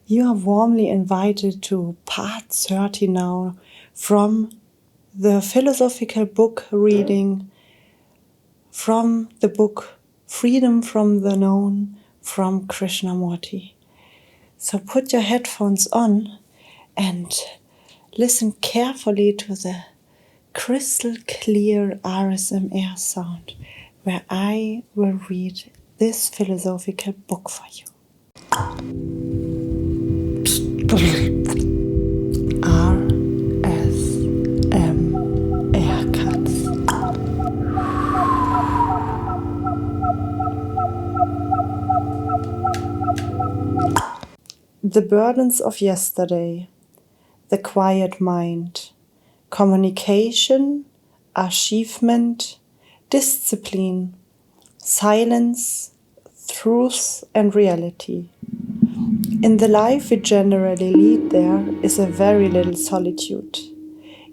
You are warmly invited to part 30 now from the philosophical book reading from the book Freedom from the Known from Krishnamurti. So put your headphones on and listen carefully to the crystal clear RSMR sound where I will read this philosophical book for you. RSMR Katz. The burdens of yesterday, the quiet mind, communication, achievement, discipline, silence, truth and reality. In the life we generally lead there is a very little solitude.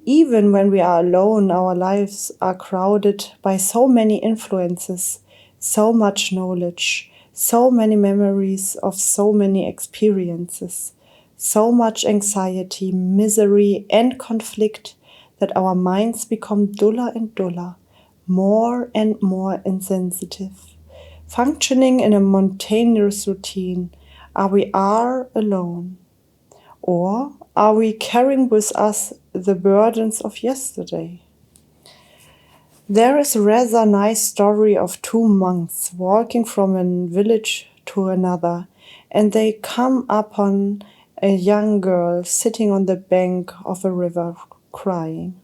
Even when we are alone, our lives are crowded by so many influences, so much knowledge, so many memories of so many experiences, so much anxiety, misery and conflict that our minds become duller and duller, more and more insensitive. Functioning in a monotonous routine, we are alone? Or are we carrying with us the burdens of yesterday? There is a rather nice story of two monks walking from a village to another, and they come upon a young girl sitting on the bank of a river crying.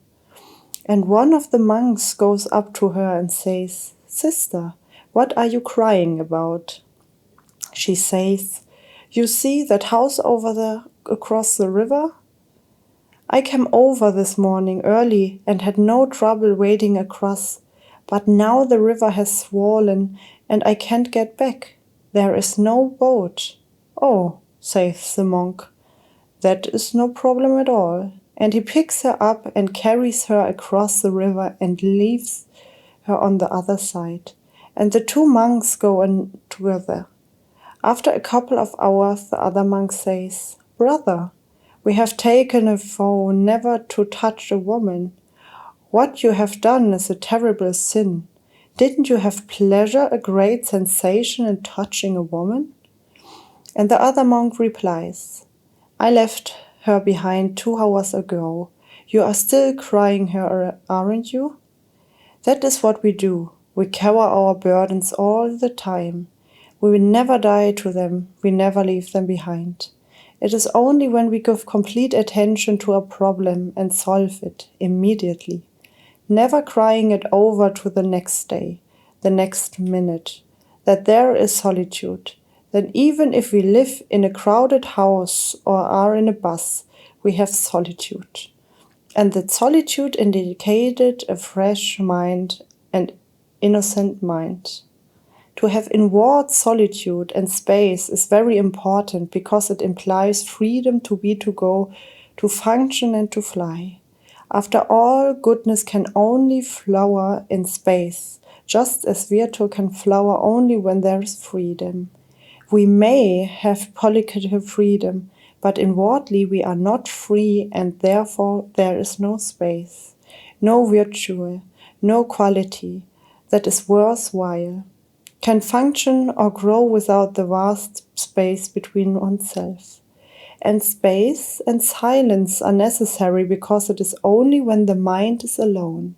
And one of the monks goes up to her and says, "Sister, what are you crying about?" She says, "You see that house over there across the river? I came over this morning early and had no trouble wading across, but now the river has swollen and I can't get back. There is no boat." "Oh," says the monk, "that is no problem at all." And he picks her up and carries her across the river and leaves her on the other side. And the two monks go on together. After a couple of hours, the other monk says, "Brother, we have taken a vow never to touch a woman. What you have done is a terrible sin. Didn't you have pleasure, a great sensation in touching a woman?" And the other monk replies, "I left her behind 2 hours ago. You are still crying her, aren't you?" That is what we do. We carry our burdens all the time. We will never die to them. We never leave them behind. It is only when we give complete attention to a problem and solve it immediately, never crying it over to the next day, the next minute, that there is solitude. Then even if we live in a crowded house or are in a bus, we have solitude. And that solitude indicated a fresh mind and innocent mind. To have inward solitude and space is very important because it implies freedom to be, to go, to function and to fly. After all, goodness can only flower in space, just as virtue can flower only when there is freedom. We may have political freedom, but inwardly we are not free, and therefore there is no space, no virtue, no quality that is worthwhile, can function or grow without the vast space between oneself. And space and silence are necessary because it is only when the mind is alone,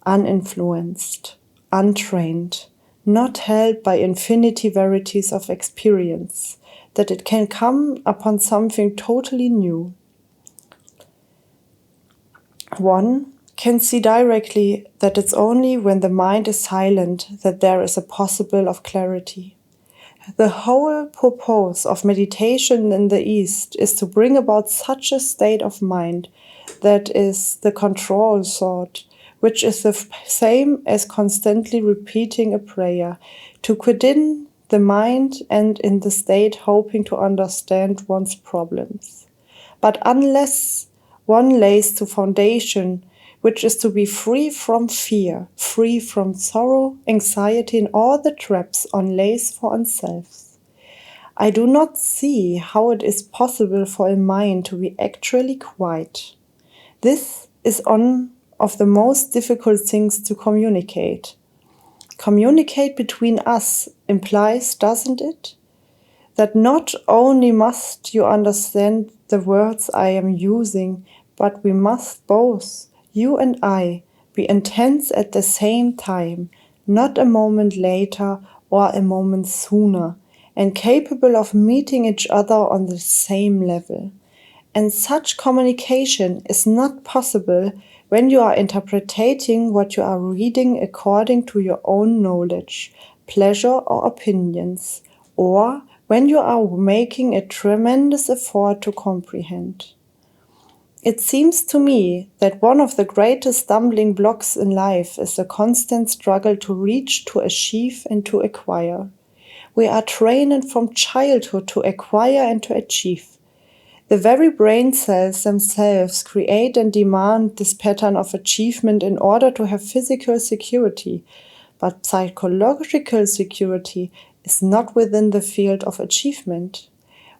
uninfluenced, untrained, not held by infinity varieties of experience, that it can come upon something totally new. One can see directly that it's only when the mind is silent that there is a possible of clarity. The whole purpose of meditation in the East is to bring about such a state of mind that is the control thought, which is the same as constantly repeating a prayer, to quieten the mind and in the state hoping to understand one's problems. But unless one lays the foundation, which is to be free from fear, free from sorrow, anxiety, and all the traps one lays for oneself, I do not see how it is possible for a mind to be actually quiet. This is one of the most difficult things to communicate. Communicate between us implies, doesn't it, that not only must you understand the words I am using, but we must both, you and I, be intense at the same time, not a moment later or a moment sooner, and capable of meeting each other on the same level. And such communication is not possible when you are interpreting what you are reading according to your own knowledge, pleasure, or opinions, or when you are making a tremendous effort to comprehend. It seems to me that one of the greatest stumbling blocks in life is the constant struggle to reach, to achieve, and to acquire. We are trained from childhood to acquire and to achieve. The very brain cells themselves create and demand this pattern of achievement in order to have physical security, but psychological security is not within the field of achievement.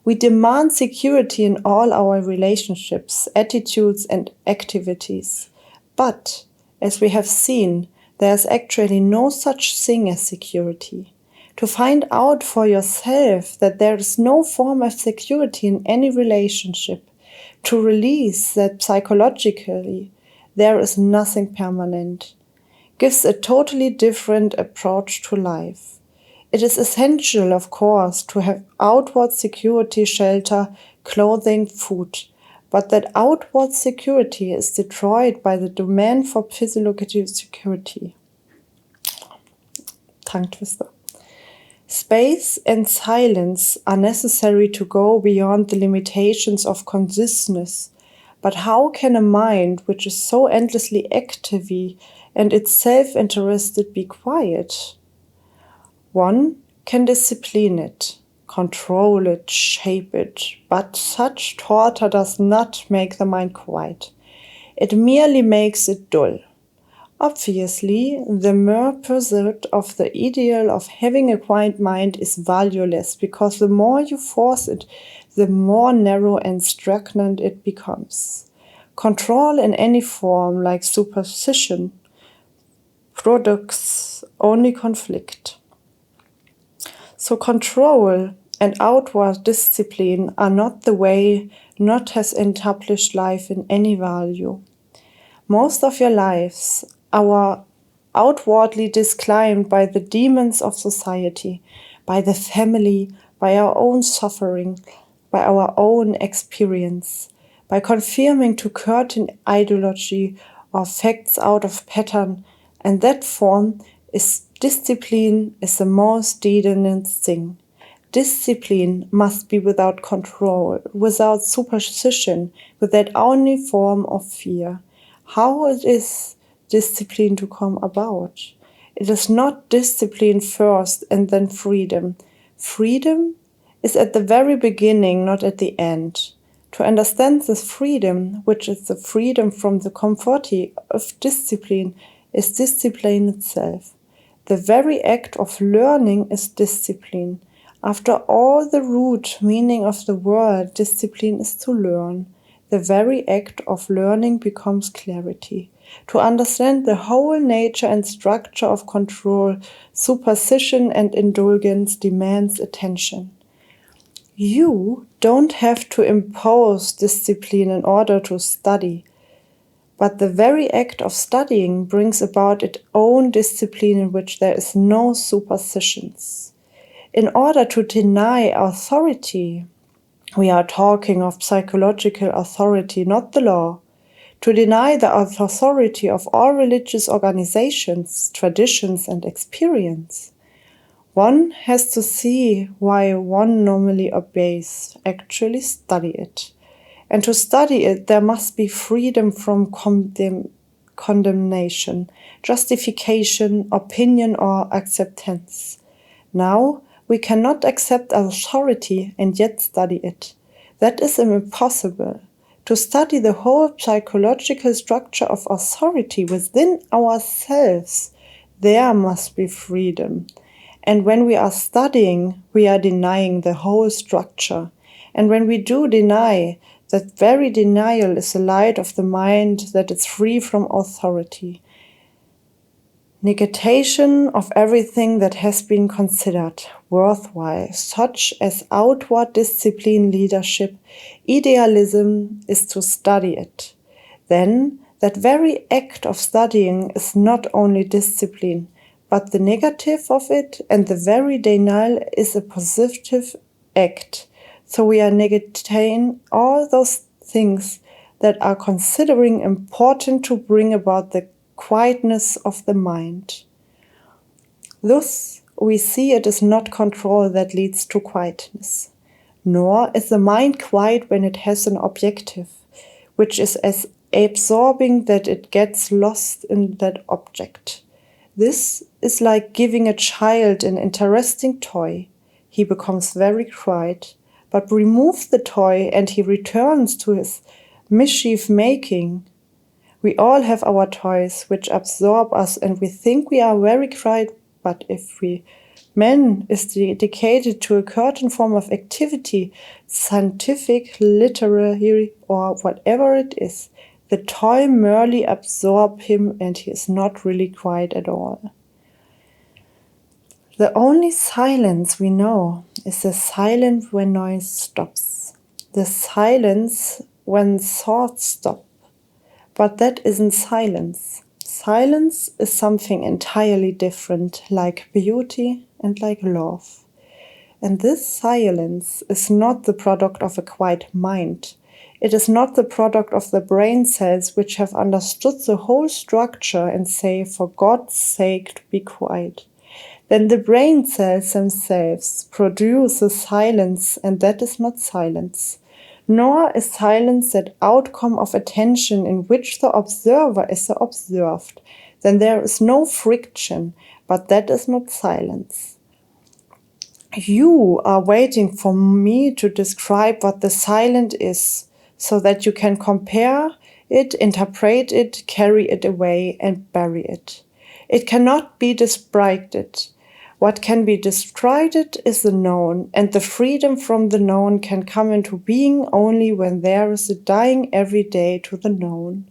We demand security in all our relationships, attitudes, and activities. But, as we have seen, there is actually no such thing as security. To find out for yourself that there is no form of security in any relationship, to release that psychologically there is nothing permanent, gives a totally different approach to life. It is essential, of course, to have outward security, shelter, clothing, food, but that outward security is destroyed by the demand for physiological security. Tongue twister. Space and silence are necessary to go beyond the limitations of consciousness. But how can a mind which is so endlessly active and it's self-interested be quiet? One can discipline it, control it, shape it, but such torture does not make the mind quiet. It merely makes it dull. Obviously, the mere pursuit of the ideal of having a quiet mind is valueless, because the more you force it, the more narrow and stagnant it becomes. Control in any form, like superstition, products only conflict. So control and outward discipline are not the way, not has established life in any value. Most of your lives are outwardly disclaimed by the demons of society, by the family, by our own suffering, by our own experience, by confirming to certain ideology or facts out of pattern, and that form is discipline is the most determinant thing. Discipline must be without control, without superstition, with that only form of fear. How it is discipline to come about? It is not discipline first and then freedom. Freedom is at the very beginning, not at the end. To understand this freedom, which is the freedom from the comfort of discipline, is discipline itself. The very act of learning is discipline. After all, the root meaning of the word discipline is to learn. The very act of learning becomes clarity. To understand the whole nature and structure of control, superstition and indulgence demands attention. You don't have to impose discipline in order to study, but the very act of studying brings about its own discipline in which there is no superstitions. In order to deny authority, we are talking of psychological authority, not the law. To deny the authority of all religious organizations, traditions, and experience. One has to see why one normally obeys, actually study it. And to study it, there must be freedom from condemnation, justification, opinion, or acceptance. Now, we cannot accept authority and yet study it. That is impossible. To study the whole psychological structure of authority within ourselves, there must be freedom. And when we are studying, we are denying the whole structure. And when we do deny, that very denial is the light of the mind that is free from authority. Negation of everything that has been considered worthwhile, such as outward discipline, leadership, idealism, is to study it. Then that very act of studying is not only discipline, but the negative of it, and the very denial is a positive act. So we are negating all those things that are considering important to bring about the quietness of the mind. Thus, we see it is not control that leads to quietness, nor is the mind quiet when it has an objective, which is as absorbing that it gets lost in that object. This is like giving a child an interesting toy. He becomes very quiet, but remove the toy and he returns to his mischief making. We all have our toys which absorb us and we think we are very quiet, but if man is dedicated to a certain form of activity, scientific, literary, or whatever it is, the toy merely absorbs him and he is not really quiet at all. The only silence we know is the silence when noise stops, the silence when thoughts stop. But that isn't silence. Silence is something entirely different, like beauty and like love. And this silence is not the product of a quiet mind. It is not the product of the brain cells which have understood the whole structure and say, for God's sake, be quiet. Then the brain cells themselves produce the silence, and that is not silence. Nor is silence that outcome of attention in which the observer is the observed. Then there is no friction, but that is not silence. You are waiting for me to describe what the silent is, so that you can compare it, interpret it, carry it away, and bury it. It cannot be described. What can be described is the known, and the freedom from the known can come into being only when there is a dying every day to the known,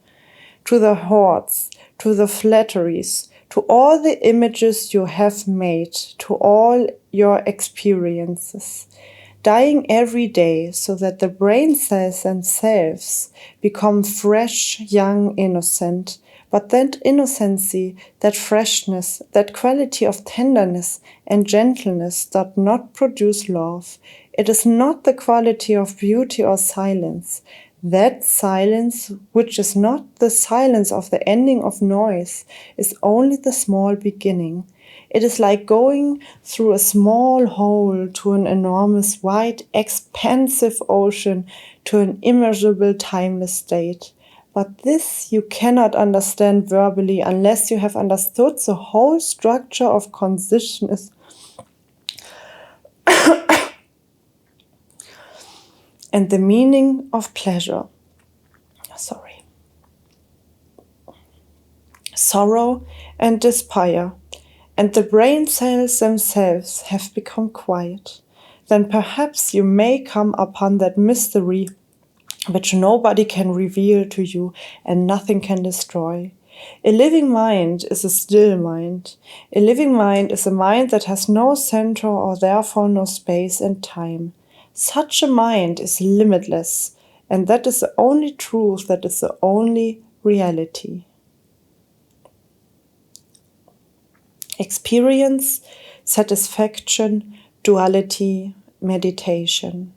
to the hordes, to the flatteries, to all the images you have made, to all your experiences. Dying every day so that the brain cells themselves become fresh, young, innocent. But that innocency, that freshness, that quality of tenderness and gentleness does not produce love. It is not the quality of beauty or silence. That silence, which is not the silence of the ending of noise, is only the small beginning. It is like going through a small hole to an enormous, wide, expansive ocean, to an immeasurable, timeless state. But this you cannot understand verbally unless you have understood the whole structure of consciousness and the meaning of pleasure. Sorrow and despair, and the brain cells themselves have become quiet. Then perhaps you may come upon that mystery which nobody can reveal to you and nothing can destroy. A living mind is a still mind. A living mind is a mind that has no center or therefore no space and time. Such a mind is limitless, and that is the only truth, that is the only reality. Experience, satisfaction, duality, meditation.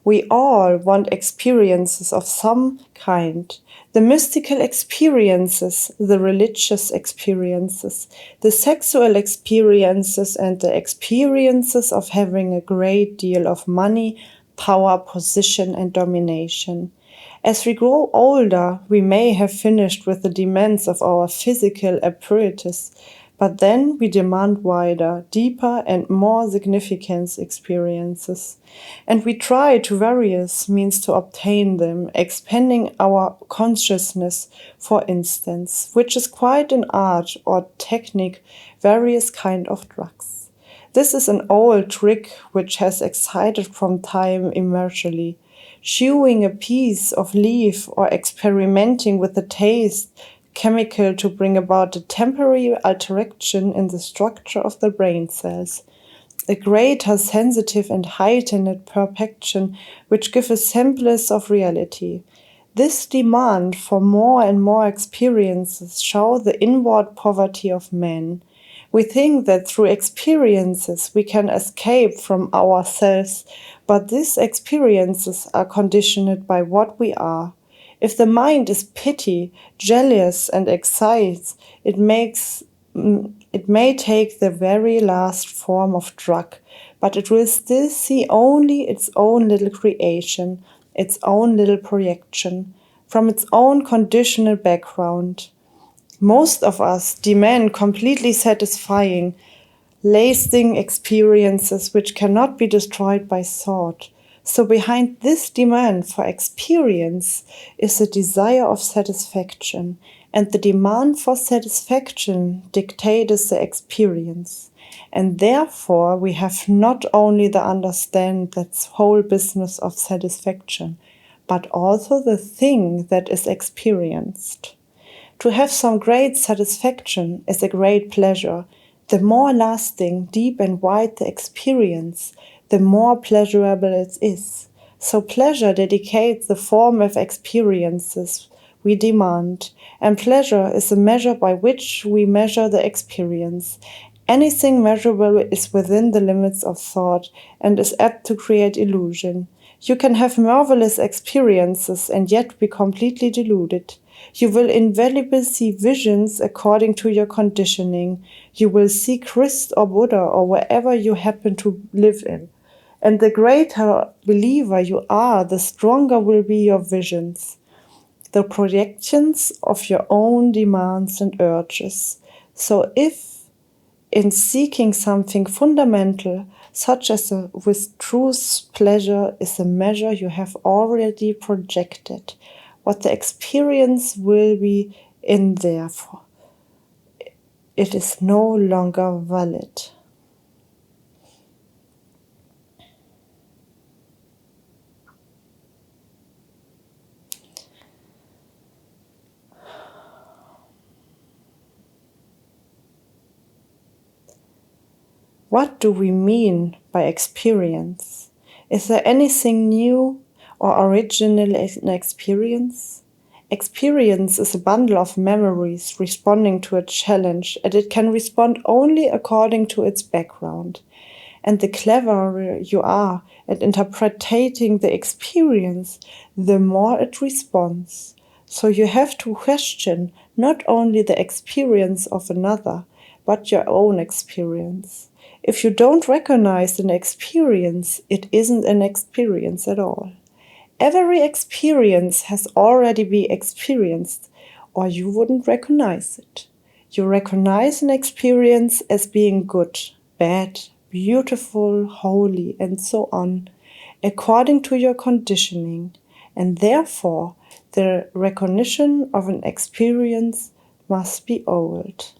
We all want experiences of some kind. The mystical experiences, the religious experiences, the sexual experiences, and the experiences of having a great deal of money, power, position, and domination. As we grow older, we may have finished with the demands of our physical apparatus, but then we demand wider, deeper, and more significant experiences. And we try to various means to obtain them, expanding our consciousness, for instance, which is quite an art or technique, various kind of drugs. This is an old trick which has excited from time immensely. Chewing a piece of leaf or experimenting with the taste chemical to bring about a temporary alteration in the structure of the brain cells, a greater sensitive and heightened perception which give a semblance of reality. This demand for more and more experiences show the inward poverty of man. We think that through experiences we can escape from ourselves, but these experiences are conditioned by what we are. If the mind is petty, jealous, and excites, it may take the very last form of drug, but it will still see only its own little creation, its own little projection, from its own conditional background. Most of us demand completely satisfying, lasting experiences which cannot be destroyed by thought. So behind this demand for experience is a desire of satisfaction, and the demand for satisfaction dictates the experience. And therefore we have not only the understand that whole business of satisfaction, but also the thing that is experienced. To have some great satisfaction is a great pleasure. The more lasting, deep and wide the experience, the more pleasurable it is. So pleasure dedicates the form of experiences we demand, and pleasure is a measure by which we measure the experience. Anything measurable is within the limits of thought and is apt to create illusion. You can have marvelous experiences and yet be completely deluded. You will invariably see visions according to your conditioning. You will see Christ or Buddha or wherever you happen to live in. And the greater believer you are, the stronger will be your visions, the projections of your own demands and urges. So if in seeking something fundamental, such as with truth, pleasure is a measure you have already projected, what the experience will be in therefore, it is no longer valid. What do we mean by experience? Is there anything new or original in experience? Experience is a bundle of memories responding to a challenge, and it can respond only according to its background. And the cleverer you are at interpreting the experience, the more it responds. So you have to question not only the experience of another, but your own experience. If you don't recognize an experience, it isn't an experience at all. Every experience has already been experienced, or you wouldn't recognize it. You recognize an experience as being good, bad, beautiful, holy, and so on, according to your conditioning, and therefore the recognition of an experience must be old.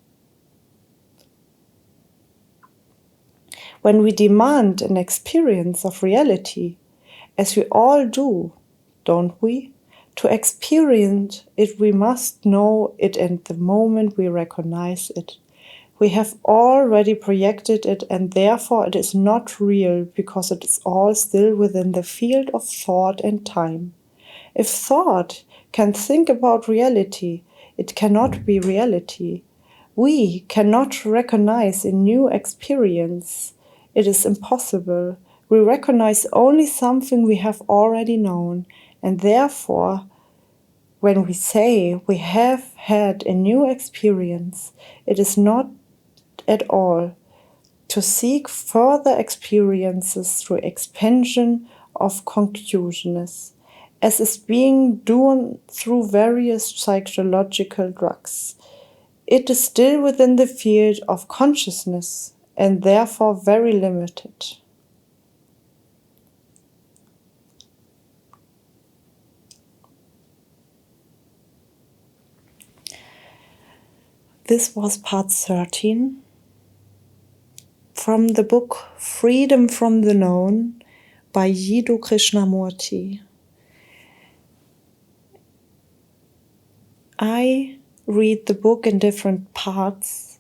When we demand an experience of reality, as we all do, don't we? To experience it, we must know it at the moment we recognize it. We have already projected it, and therefore it is not real because it is all still within the field of thought and time. If thought can think about reality, it cannot be reality. We cannot recognize a new experience. It is impossible. We recognize only something we have already known, and therefore, when we say we have had a new experience, it is not at all to seek further experiences through expansion of conclusions, as is being done through various psychological drugs. It is still within the field of consciousness and therefore very limited. This was part 13 from the book Freedom from the Known by Krishnamurti. I read the book in different parts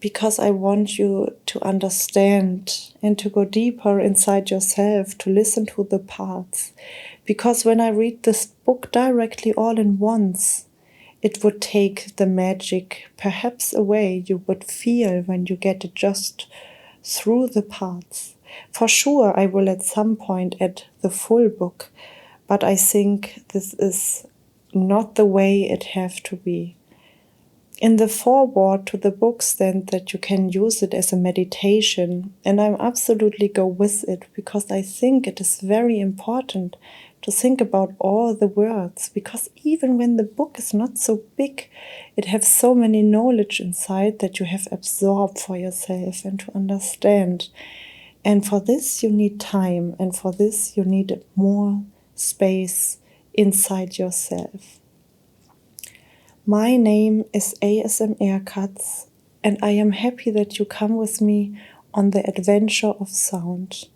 because I want you to understand and to go deeper inside yourself, to listen to the parts. Because when I read this book directly all in once, it would take the magic perhaps away you would feel when you get it just through the parts. For sure, I will at some point add the full book, but I think this is not the way it have to be. In the foreword to the book stand that you can use it as a meditation, and I'm absolutely go with it because I think it is very important to think about all the words, because even when the book is not so big, it has so many knowledge inside that you have absorbed for yourself and to understand. And for this you need time, and for this you need more space inside yourself. My name is ASMR Katz, and I am happy that you come with me on the adventure of sound.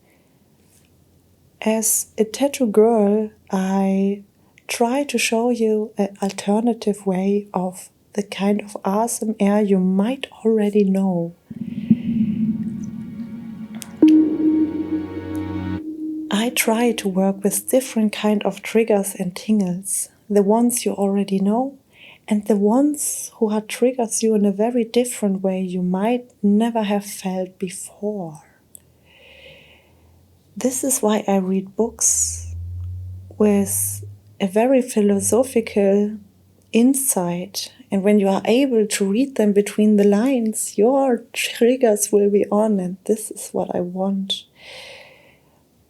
As a tattoo girl, I try to show you an alternative way of the kind of ASMR you might already know. I try to work with different kind of triggers and tingles, the ones you already know, and the ones who are triggers you in a very different way you might never have felt before. This is why I read books with a very philosophical insight, and when you are able to read them between the lines, your triggers will be on, and this is what I want.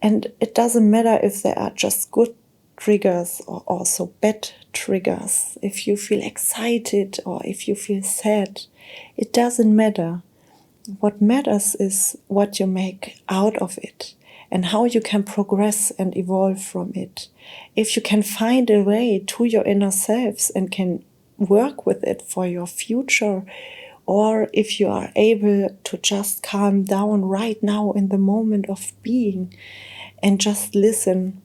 And it doesn't matter if they are just good triggers or also bad triggers. If you feel excited or if you feel sad, it doesn't matter. What matters is what you make out of it and how you can progress and evolve from it. If you can find a way to your inner selves and can work with it for your future, or if you are able to just calm down right now in the moment of being and just listen.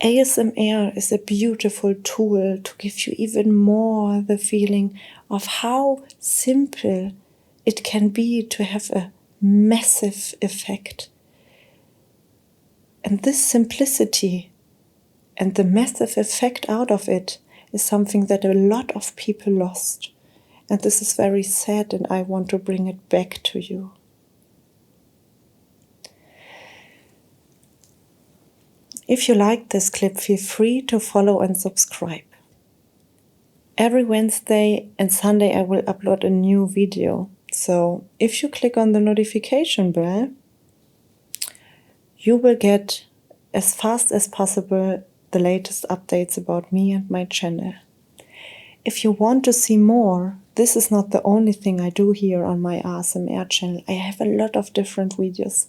ASMR is a beautiful tool to give you even more the feeling of how simple it can be to have a massive effect. And this simplicity and the massive effect out of it is something that a lot of people lost. And this is very sad, and I want to bring it back to you. If you like this clip, feel free to follow and subscribe. Every Wednesday and Sunday I will upload a new video. So if you click on the notification bell, you will get as fast as possible the latest updates about me and my channel. If you want to see more, this is not the only thing I do here on my ASMR channel. I have a lot of different videos.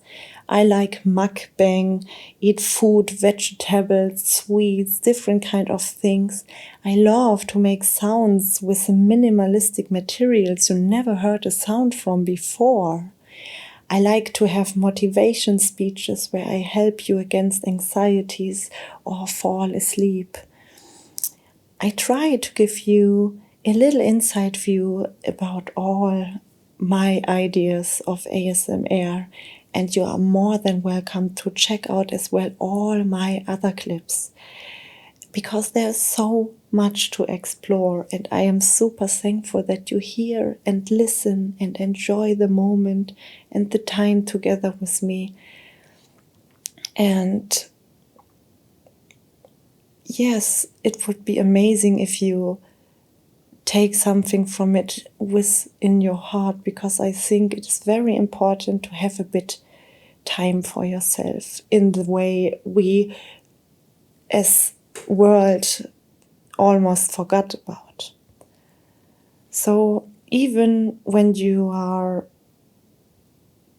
I like mukbang, eat food, vegetables, sweets, different kind of things. I love to make sounds with minimalistic materials you never heard a sound from before. I like to have motivation speeches where I help you against anxieties or fall asleep. I try to give you a little inside view about all my ideas of ASMR, and you are more than welcome to check out as well all my other clips, because there's so much to explore, and I am super thankful that you hear and listen and enjoy the moment and the time together with me. And yes, it would be amazing if you take something from it within your heart, because I think it is very important to have a bit time for yourself in the way we as world almost forgot about. So even when you are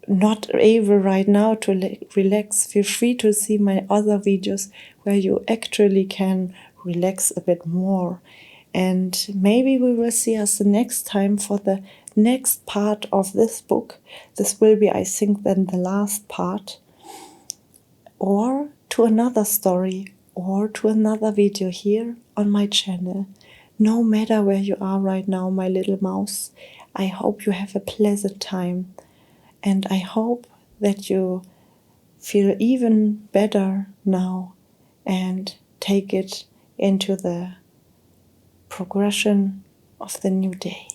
not able right now to relax, feel free to see my other videos where you actually can relax a bit more. And maybe we will see us the next time for the next part of this book. This will be, I think, then the last part. Or to another story, or to another video here on my channel. No matter where you are right now, my little mouse, I hope you have a pleasant time. And I hope that you feel even better now and take it into the progression of the new day.